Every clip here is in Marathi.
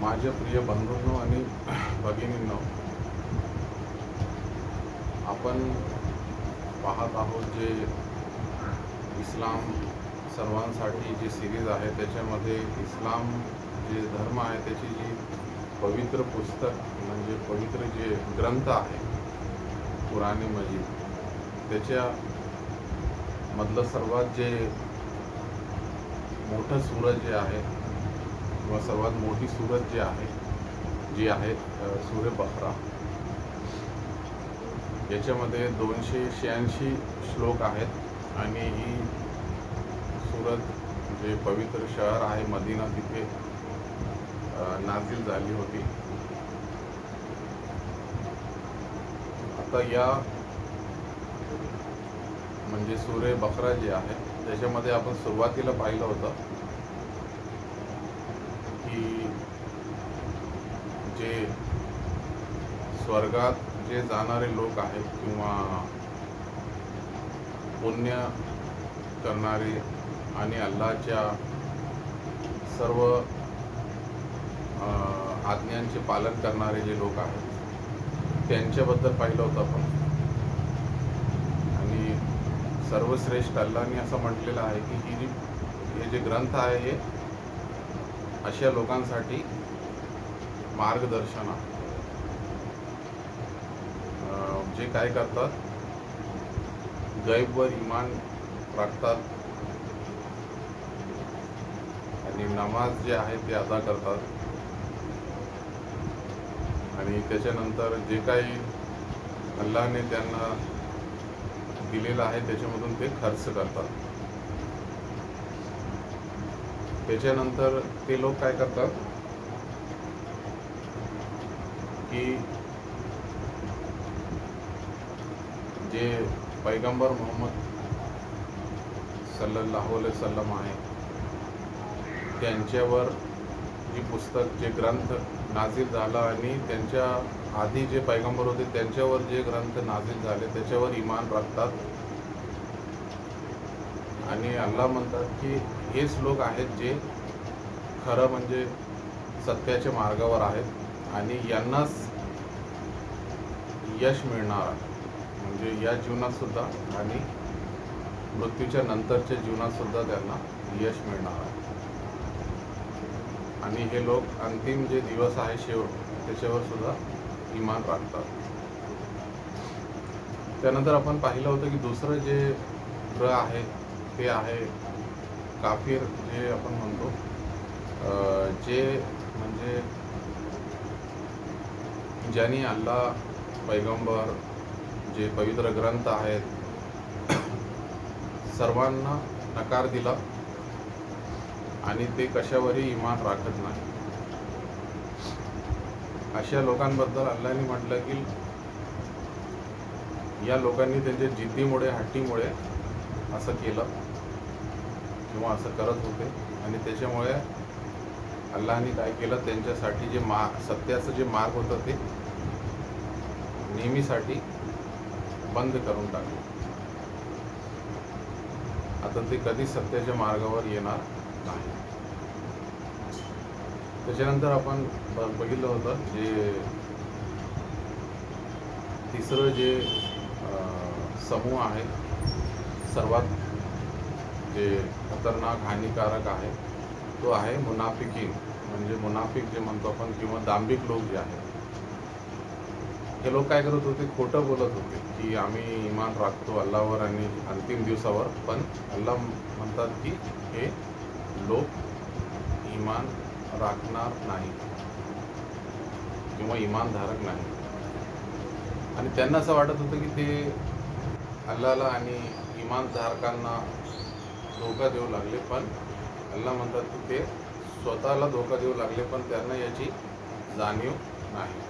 माझ्या प्रिय बंधूंनो आणि भगिनींनो, आपण पाहत आहोत जे इस्लाम सर्वांसाठी जी सिरीज आहे त्याच्यामध्ये इस्लाम जे धर्म आहे त्याची जी पवित्र पुस्तक म्हणजे पवित्र जे ग्रंथ आहे कुराण मजीद, त्याच्या मधलं सर्वात जे मोठं सूरत जे आहे किंवा सर्वात मोठी सूरत जी आहे सूर्य बकरा, याच्यामध्ये 286 श्लोक आहेत आणि ही सूरत जे पवित्र शहर आहे मदिना तिथे नाझिल झाली होती. आता या म्हणजे सूर्य बकरा जे आहे त्याच्यामध्ये आपण सुरुवातीला पाहिलं होतं की जे स्वर्गात जे जाणारे लोक आहेत किंवा पुण्य करणारे आणि अल्लाहच्या सर्व आज्ञांचे पालन करणारे जे लोक आहेत त्यांच्याबद्दल पाहिलं होतं आपण. आणि सर्वश्रेष्ठ अल्लाहने असं म्हटलेलं आहे की हे जे ग्रंथ आहे हे अशा लोकांसाठी मार्गदर्शन आहे जे काय करतात, गैबवर ईमान राखतात आणि नमाज जे आहे ते अदा करतात आणि त्याच्यानंतर जे काही अल्लाहने त्यांना दिलेलं आहे त्याच्यामधून ते खर्च करतात. त्याच्यानंतर ते लोक काय करतात की जे पैगंबर मोहम्मद सल्लल्लाहु अलैहि वसल्लम आहे त्यांच्यावर जी पुस्तक जे ग्रंथ नाझिल झाला आणि त्यांच्या आधी जे पैगंबर होते त्यांच्यावर जे ग्रंथ नाझिल झाले त्याच्यावर ईमान राखतात. आणि अल्लाह म्हणतात की हेच लोक आहेत जे खरं म्हणजे सत्याच्या मार्गावर आहेत आणि यांनाच यश मिळणार आहे, म्हणजे या जीवनातसुद्धा आणि मृत्यूच्या नंतरच्या जीवनातसुद्धा त्यांना यश मिळणार आहे. आणि हे लोक अंतिम जे दिवस आहे शेवट त्याच्यावर सुद्धा ईमान राखतात. त्यानंतर आपण पाहिलं होतं की दुसरं जे ग्रह आहे ते आहे काफिर, जे आपण म्हणतो जे म्हणजे ज्यांनी अल्लाह, पैगंबर, जे पवित्र ग्रंथ आहेत सर्वांना नकार दिला आणि ते कशावरही ईमान राखत नाही. अशा लोकांबद्दल अल्लाहने म्हटलं की या लोकांनी त्यांच्या जिद्दीमुळे, हट्टीमुळे असं केलं किंवा असं करत होते आणि त्याच्यामुळे अल्लाहने काय केलं, त्यांच्यासाठी जे सत्याचं जे मार्ग होतं ते नेहमीसाठी बंद करून टाकले. आता ते कधी सत्याच्या मार्गावर येणार नाही. त्याच्यानंतर आपण बघितलं होतं जे तिसरं जे समूह आहे सर्वात जे खतरनाक, हानिकारक आहे तो आहे मुनाफिकीन, म्हणजे मुनाफिक जे म्हणतो आपण किंवा दांभिक लोक जे आहेत. हे लोक काय करत होते, खोटं बोलत होते की आम्ही ईमान राखतो अल्लाहवर आणि अंतिम दिवसावर, पण अल्लाह म्हणतात की हे लोक ईमान राखणार नाही किंवा इमानधारक नाही. आणि त्यांना असं वाटत होतं की ते अल्लाहला आणि इमानधारकांना धोका देऊ लागले, पण अल्लाह म्हणतात की ते स्वतःला धोका देऊ लागले पण त्यांना याची जाणीव नाही.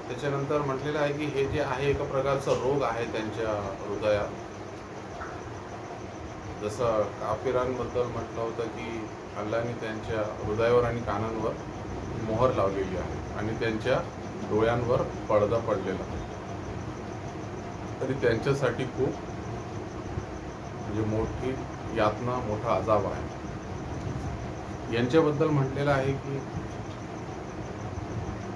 त्याच्यानंतर म्हटलेलं आहे की हे जे आहे एका प्रकारचा रोग आहे त्यांच्या हृदयात. जसं काफिरांबद्दल म्हटलं होतं की अल्लाहने त्यांच्या हृदयावर आणि कानांवर मोहर लावलेली आहे आणि त्यांच्या डोळ्यांवर पडदा पडलेला आहे. तरी त्यांच्यासाठी खूप म्हणजे मोठी यातना, मोठा अजाब आहे. यांच्याबद्दल म्हटलेलं आहे की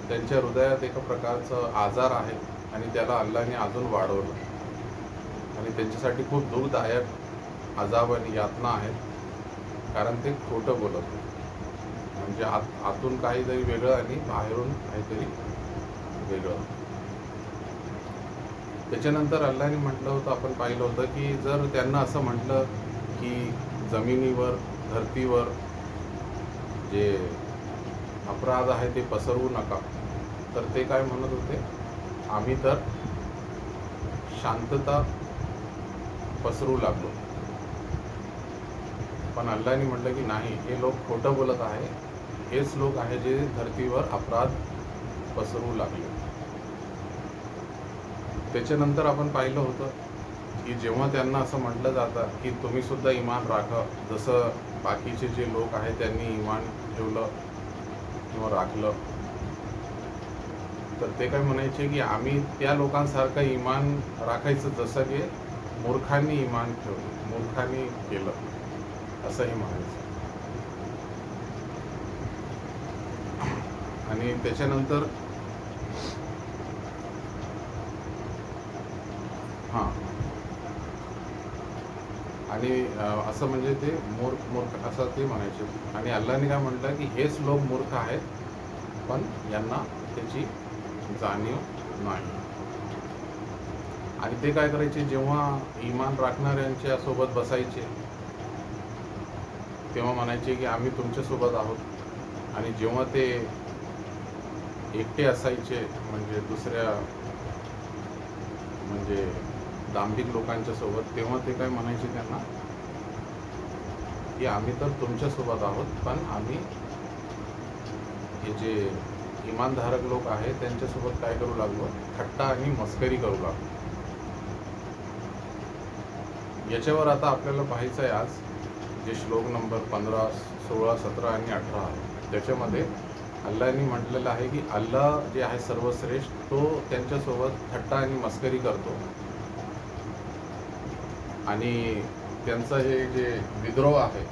त्यांच्या हृदयात एका प्रकारचं आजार आहे आणि त्याला अल्लाहने अजून वाढवलं आणि त्यांच्यासाठी खूप दुःखदायक अजाब आणि यातना आहेत, कारण ते खोटं बोलत होते. म्हणजे आतून काहीतरी वेगळं आणि बाहेरून काहीतरी वेगळं. त्याच्यानंतर अल्लाहने म्हटलं होतं, आपण पाहिलं होतं की जर त्यांना असं म्हटलं की जमिनीवर धरतीवर जे अपराध आहे ते पसरवू नका, तर ते काय म्हणत होते, आम्ही तर शांतता पसरवू लागलो. पण अल्लाहने म्हटलं की नाही, हे लोक खोटं बोलत आहे, हेच लोक आहे जे धरतीवर अपराध पसरवू लागले. त्याच्यानंतर आपण पाहिलं होतं की जेव्हा त्यांना असं म्हटलं जातं की तुम्ही सुद्धा इमान राखा, जसं बाकीचे जे लोक आहेत त्यांनी इमान ठेवलं किंवा राखलं, तर ते काय म्हणायचे की आम्ही त्या लोकांसारखं इमान राखायचं जसं की मूर्खांनी इमान ठेवलं, मूर्खांनी केलं, असंही म्हणायचं. आणि त्याच्यानंतर हां, आणि असं म्हणजे ते मूर्ख असं ते म्हणायचे. आणि अल्लाहने काय म्हटलं की हेच लोक मूर्ख आहेत, पण यांना त्याची जाणीव नाही. आणि ते काय करायचे, जेव्हा इमान राखणाऱ्यांच्या सोबत बसायचे तेव्हा म्हणायचे की आम्ही तुमच्यासोबत आहोत, आणि जेव्हा ते एकटे असायचे म्हणजे दुसऱ्या म्हणजे दांभिक लोकांच्या सोबत, तेव्हा ते काय म्हणायचे त्यांना की आम्ही तर तुमच्यासोबत आहोत, पण आम्ही हे जे इमानधारक लोक आहेत त्यांच्यासोबत काय करू लागलो, थट्टा आणि मस्करी करू लागलो. याच्यावर आता आपल्याला पाहायचं आहे आज जे श्लोक नंबर 15, 16, 17 आणि 18 आहे, त्याच्यामध्ये अल्लाहने म्हटलेलं आहे की अल्लाह जे आहे सर्वश्रेष्ठ, तो त्यांच्यासोबत थट्टा आणि मस्करी करतो. आणि त्यांचं हे जे विद्रोह आहे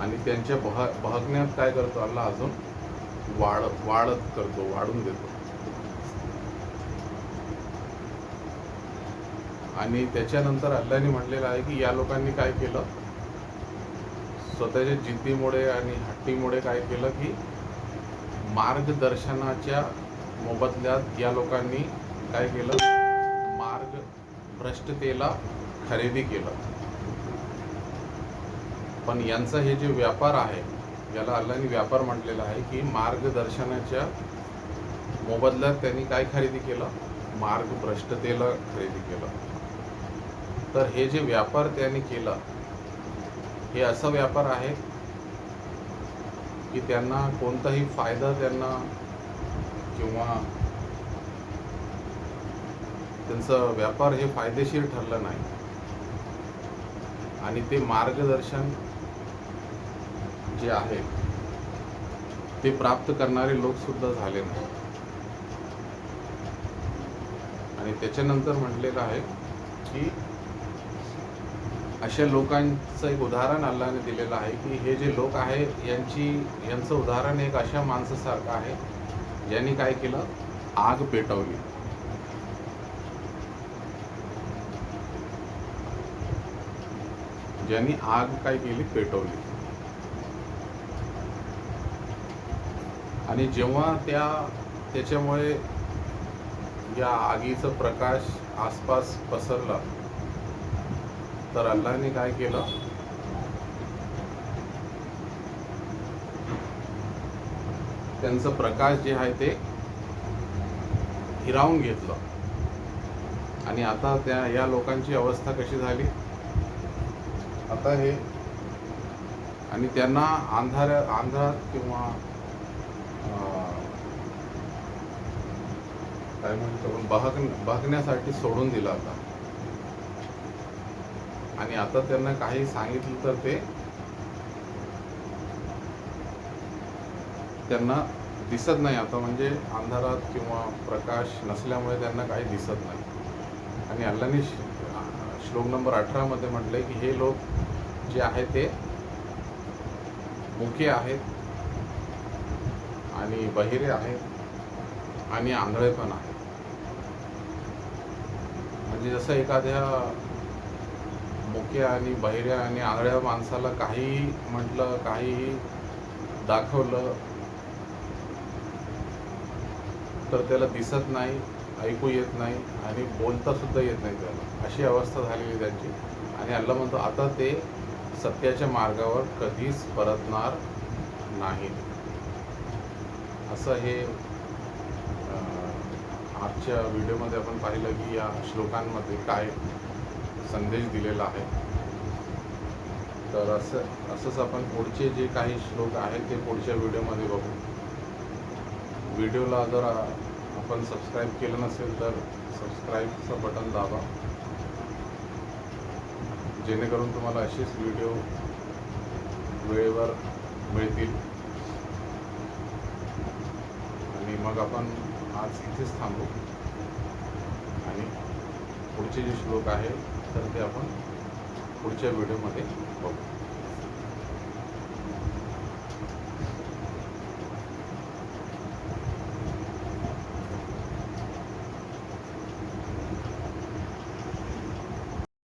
आणि त्यांच्या बहकण्यात काय करतो अल्लाह, अजून वाढत करतो, वाढून देतो. आणि त्याच्यानंतर अल्लाहने म्हटलेलं आहे की या लोकांनी काय केलं, स्वतःच्या जिद्दीमुळे आणि हट्टीमुळे काय केलं की मार्गदर्शनाच्या मोबदल्यात या लोकांनी काय केलं, भ्रष्टतेला खरेदी केलं. पण यांचा हे जे व्यापार आहे, याला अल्लाहने व्यापार म्हटलेला आहे की मार्गदर्शनाच्या मोबदल्यात त्यांनी काय खरेदी केलं, भ्रष्टतेला खरेदी केलं. तर हे जे व्यापार त्यांनी केला, हे असा व्यापार आहे की त्यांना कोणताही फायदा त्यांना किंवा त्यांचं व्यापार हे फायदेशीर ठरलं नाही. आणि ते मार्गदर्शन जे आहे ते प्राप्त करणारे लोक सुद्धा झाले नाही. आणि त्याच्यानंतर म्हटलेलं आहे की अशा लोकांचं एक उदाहरण अल्लाहने दिलेलं आहे की हे जे लोक आहे यांचं उदाहरण एक अशा माणसासारखं आहे ज्यांनी काय केलं, आग पेटवली. ज्यांनी आग काय केली, पेटवली. आणि जेव्हा त्याच्यामुळे या आगीचा प्रकाश आसपास पसरला, तर अल्लाहने काय केलं, त्यांचं प्रकाश जे आहे ते हिरावून घेतलं. आणि आता या लोकांची अवस्था कशी झाली आता हे, आणि त्यांना अंधारात किंवा काय म्हणतो बघण्यासाठी सोडून दिला होता. आणि आता त्यांना काही सांगितलं तर ते त्यांना दिसत नाही आता, म्हणजे अंधारात किंवा प्रकाश नसल्यामुळे त्यांना काही दिसत नाही. आणि अल्लाहने श्लोक नंबर 18 मध्ये म्हटलंय की हे लोक जे आहे ते मुके आहेत आणि बहिरे आहेत आणि आंधळे पण आहेत. म्हणजे जसं एखाद्या मुक्या आणि बहिऱ्या आणि आंधळ्या माणसाला काहीही म्हटलं, काहीही दाखवलं तर त्याला दिसत नाही, ऐकू येत नाही आणि बोलता सुद्धा येत नाही त्याला, अशी अवस्था झालेली त्यांची. आणि अल्लाह म्हणतो आता ते सत्याच्या मार्गावर कधीच परतणार नाही. असं हे आजच्या व्हिडिओमध्ये आपण पाहिलं की या श्लोकांमध्ये काय संदेश दिलेला आहे. तर असंच आपण पुढचे जे काही श्लोक आहेत ते पुढच्या व्हिडिओमध्ये बघू. व्हिडिओला जर आपण सबस्क्राईब केलं नसेल तर सबस्क्राईबचं बटन दाबा, जेणेकरून तुम्हाला असेच व्हिडिओ वेळेवर मिळतील. आणि मग आपण आज इथेच थांबू आणि पुढचे जे श्लोक आहे तर ते आपण पुढच्या व्हिडिओमध्ये बघू.